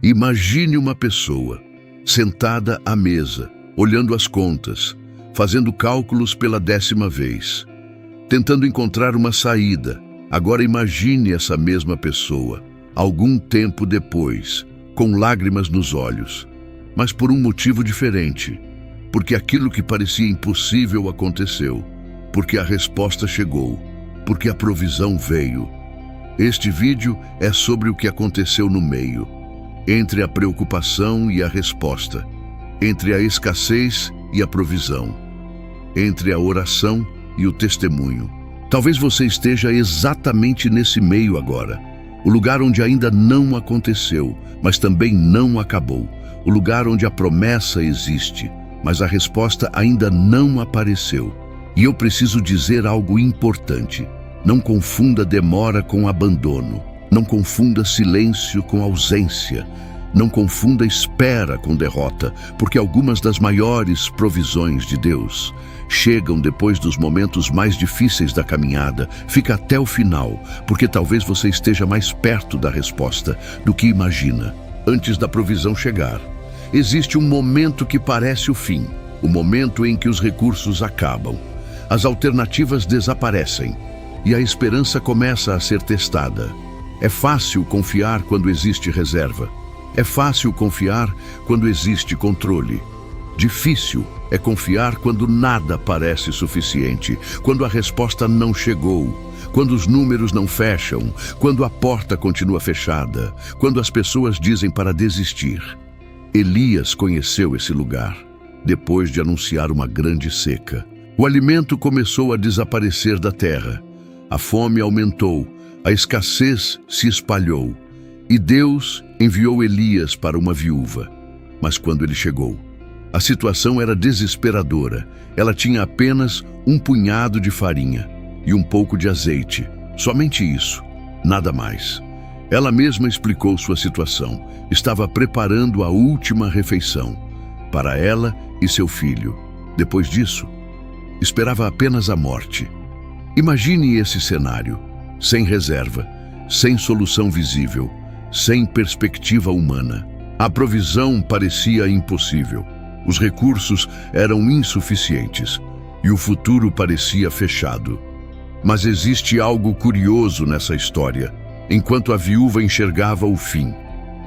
Imagine uma pessoa sentada à mesa, olhando as contas, fazendo cálculos pela 10ª vez, tentando encontrar uma saída. Agora imagine essa mesma pessoa, algum tempo depois, com lágrimas nos olhos, mas por um motivo diferente, porque aquilo que parecia impossível aconteceu, porque a resposta chegou, porque a provisão veio. Este vídeo é sobre o que aconteceu no meio, entre a preocupação e a resposta, entre a escassez e a provisão, entre a oração e o testemunho. Talvez você esteja exatamente nesse meio agora, o lugar onde ainda não aconteceu, mas também não acabou, o lugar onde a promessa existe, mas a resposta ainda não apareceu. E eu preciso dizer algo importante. Não confunda demora com abandono. Não confunda silêncio com ausência. Não confunda espera com derrota, porque algumas das maiores provisões de Deus chegam depois dos momentos mais difíceis da caminhada. Fica até o final, porque talvez você esteja mais perto da resposta do que imagina. Antes da provisão chegar, existe um momento que parece o fim, o momento em que os recursos acabam, as alternativas desaparecem e a esperança começa a ser testada. É fácil confiar quando existe reserva. É fácil confiar quando existe controle. Difícil é confiar quando nada parece suficiente, quando a resposta não chegou, quando os números não fecham, quando a porta continua fechada, quando as pessoas dizem para desistir. Elias conheceu esse lugar, depois de anunciar uma grande seca. O alimento começou a desaparecer da terra, a fome aumentou, a escassez se espalhou, e Deus enviou Elias para uma viúva. Mas quando ele chegou, a situação era desesperadora. Ela tinha apenas um punhado de farinha e um pouco de azeite, somente isso, nada mais. Ela mesma explicou sua situação. Estava preparando a última refeição para ela e seu filho. Depois disso, esperava apenas a morte. Imagine esse cenário, sem reserva, sem solução visível, sem perspectiva humana. A provisão parecia impossível. Os recursos eram insuficientes e o futuro parecia fechado. Mas existe algo curioso nessa história. Enquanto a viúva enxergava o fim,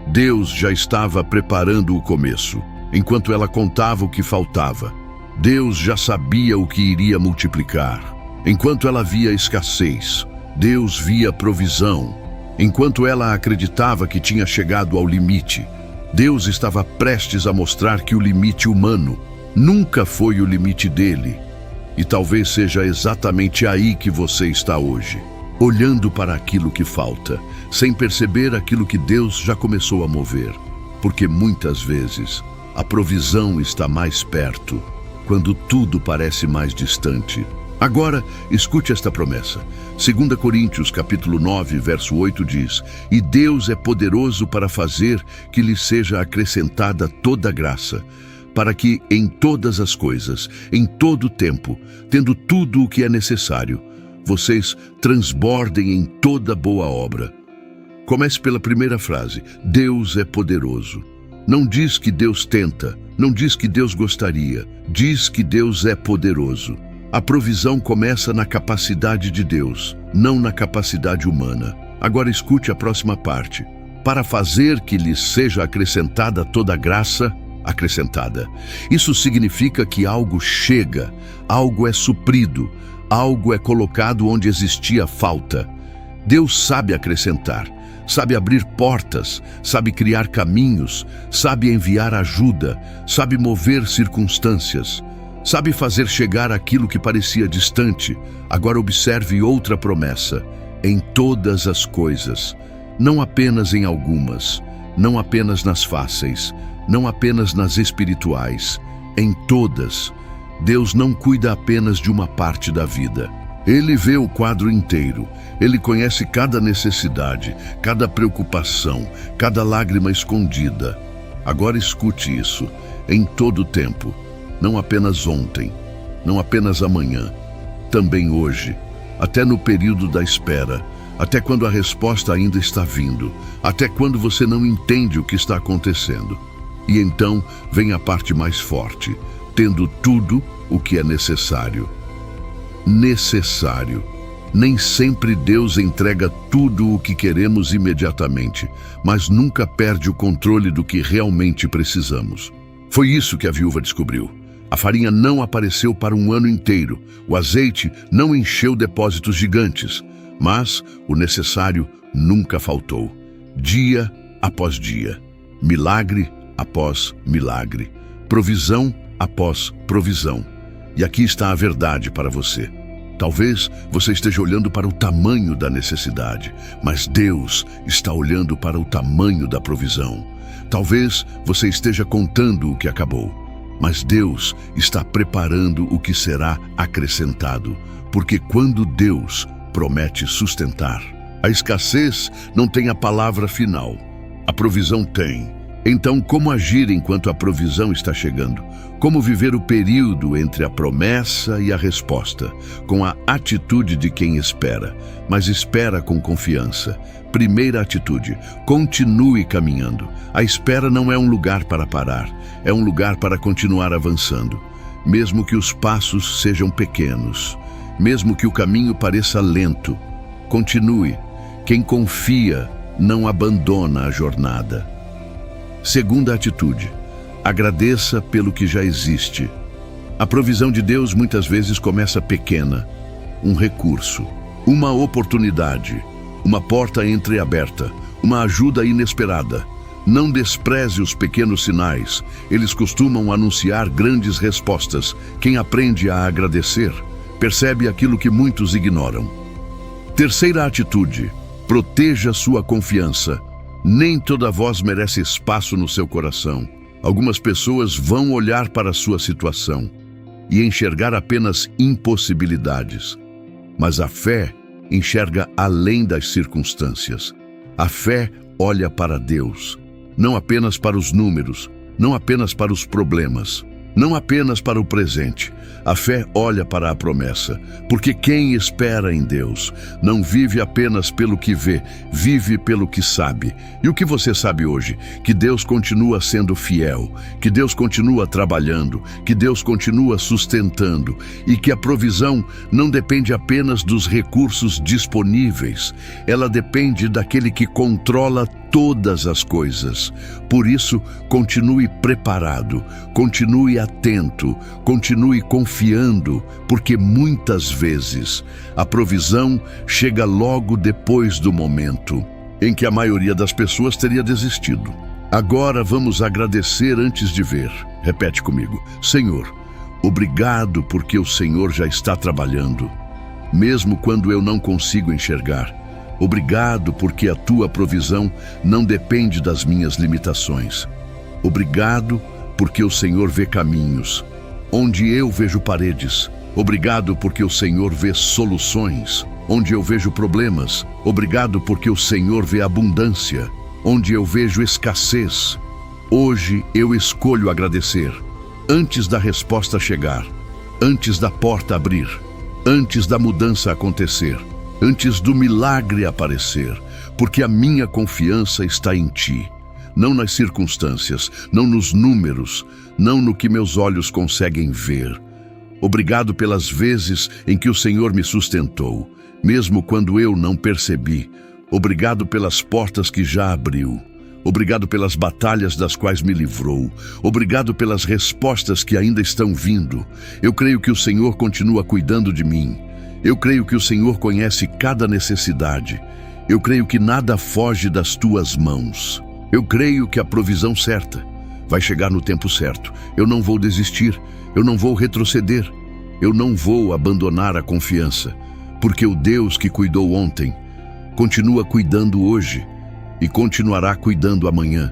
Deus já estava preparando o começo. Enquanto ela contava o que faltava, Deus já sabia o que iria multiplicar. Enquanto ela via escassez, Deus via provisão. Enquanto ela acreditava que tinha chegado ao limite, Deus estava prestes a mostrar que o limite humano nunca foi o limite dele. E talvez seja exatamente aí que você está hoje, olhando para aquilo que falta, sem perceber aquilo que Deus já começou a mover. Porque muitas vezes a provisão está mais perto, quando tudo parece mais distante. Agora, escute esta promessa. 2 Coríntios capítulo 9, verso 8 diz: "E Deus é poderoso para fazer que lhe seja acrescentada toda graça, para que em todas as coisas, em todo o tempo, tendo tudo o que é necessário, vocês transbordem em toda boa obra." Comece pela primeira frase. Deus é poderoso. Não diz que Deus tenta, não diz que Deus gostaria, diz que Deus é poderoso. A provisão começa na capacidade de Deus, não na capacidade humana. Agora escute a próxima parte. Para fazer que lhes seja acrescentada toda graça, acrescentada. Isso significa que algo chega, algo é suprido, algo é colocado onde existia falta. Deus sabe acrescentar, sabe abrir portas, sabe criar caminhos, sabe enviar ajuda, sabe mover circunstâncias. Sabe fazer chegar aquilo que parecia distante. Agora observe outra promessa. Em todas as coisas, não apenas em algumas, não apenas nas fáceis, não apenas nas espirituais, em todas. Deus não cuida apenas de uma parte da vida. Ele vê o quadro inteiro. Ele conhece cada necessidade, cada preocupação, cada lágrima escondida. Agora escute isso. Em todo o tempo. Não apenas ontem, não apenas amanhã, também hoje, até no período da espera, até quando a resposta ainda está vindo, até quando você não entende o que está acontecendo. E então vem a parte mais forte, tendo tudo o que é necessário. Necessário. Nem sempre Deus entrega tudo o que queremos imediatamente, mas nunca perde o controle do que realmente precisamos. Foi isso que a viúva descobriu. A farinha não apareceu para um ano inteiro, o azeite não encheu depósitos gigantes, mas o necessário nunca faltou. Dia após dia, milagre após milagre, provisão após provisão. E aqui está a verdade para você. Talvez você esteja olhando para o tamanho da necessidade, mas Deus está olhando para o tamanho da provisão. Talvez você esteja contando o que acabou, mas Deus está preparando o que será acrescentado, porque quando Deus promete sustentar, a escassez não tem a palavra final, a provisão tem. Então, como agir enquanto a provisão está chegando? Como viver o período entre a promessa e a resposta, com a atitude de quem espera, mas espera com confiança? Primeira atitude, continue caminhando. A espera não é um lugar para parar, é um lugar para continuar avançando. Mesmo que os passos sejam pequenos, mesmo que o caminho pareça lento, continue. Quem confia não abandona a jornada. Segunda atitude, agradeça pelo que já existe. A provisão de Deus muitas vezes começa pequena, um recurso, uma oportunidade, uma porta entreaberta, uma ajuda inesperada. Não despreze os pequenos sinais, eles costumam anunciar grandes respostas. Quem aprende a agradecer, percebe aquilo que muitos ignoram. Terceira atitude, proteja sua confiança. Nem toda voz merece espaço no seu coração. Algumas pessoas vão olhar para a sua situação e enxergar apenas impossibilidades. Mas a fé enxerga além das circunstâncias. A fé olha para Deus, não apenas para os números, não apenas para os problemas, não apenas para o presente. A fé olha para a promessa, porque quem espera em Deus não vive apenas pelo que vê, vive pelo que sabe. E o que você sabe hoje? Que Deus continua sendo fiel, que Deus continua trabalhando, que Deus continua sustentando e que a provisão não depende apenas dos recursos disponíveis, ela depende daquele que controla todas as coisas. Por isso, continue preparado, continue atento, continue confiando, porque muitas vezes a provisão chega logo depois do momento em que a maioria das pessoas teria desistido. Agora vamos agradecer antes de ver. Repete comigo: Senhor, obrigado porque o Senhor já está trabalhando, mesmo quando eu não consigo enxergar. Obrigado porque a tua provisão não depende das minhas limitações. Obrigado porque o Senhor vê caminhos onde eu vejo paredes. Obrigado porque o Senhor vê soluções onde eu vejo problemas. Obrigado porque o Senhor vê abundância onde eu vejo escassez. Hoje eu escolho agradecer antes da resposta chegar, antes da porta abrir, antes da mudança acontecer, antes do milagre aparecer, porque a minha confiança está em Ti, não nas circunstâncias, não nos números, não no que meus olhos conseguem ver. Obrigado pelas vezes em que o Senhor me sustentou, mesmo quando eu não percebi. Obrigado pelas portas que já abriu. Obrigado pelas batalhas das quais me livrou. Obrigado pelas respostas que ainda estão vindo. Eu creio que o Senhor continua cuidando de mim. Eu creio que o Senhor conhece cada necessidade. Eu creio que nada foge das tuas mãos. Eu creio que a provisão certa vai chegar no tempo certo. Eu não vou desistir, eu não vou retroceder, eu não vou abandonar a confiança, porque o Deus que cuidou ontem continua cuidando hoje e continuará cuidando amanhã.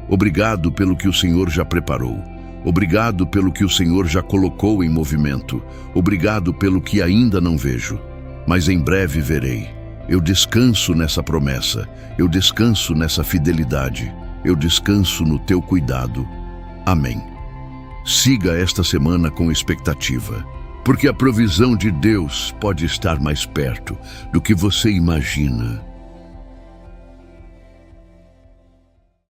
Obrigado pelo que o Senhor já preparou. Obrigado pelo que o Senhor já colocou em movimento. Obrigado pelo que ainda não vejo, mas em breve verei. Eu descanso nessa promessa, eu descanso nessa fidelidade, eu descanso no teu cuidado. Amém. Siga esta semana com expectativa. porque a provisão de Deus pode estar mais perto do que você imagina.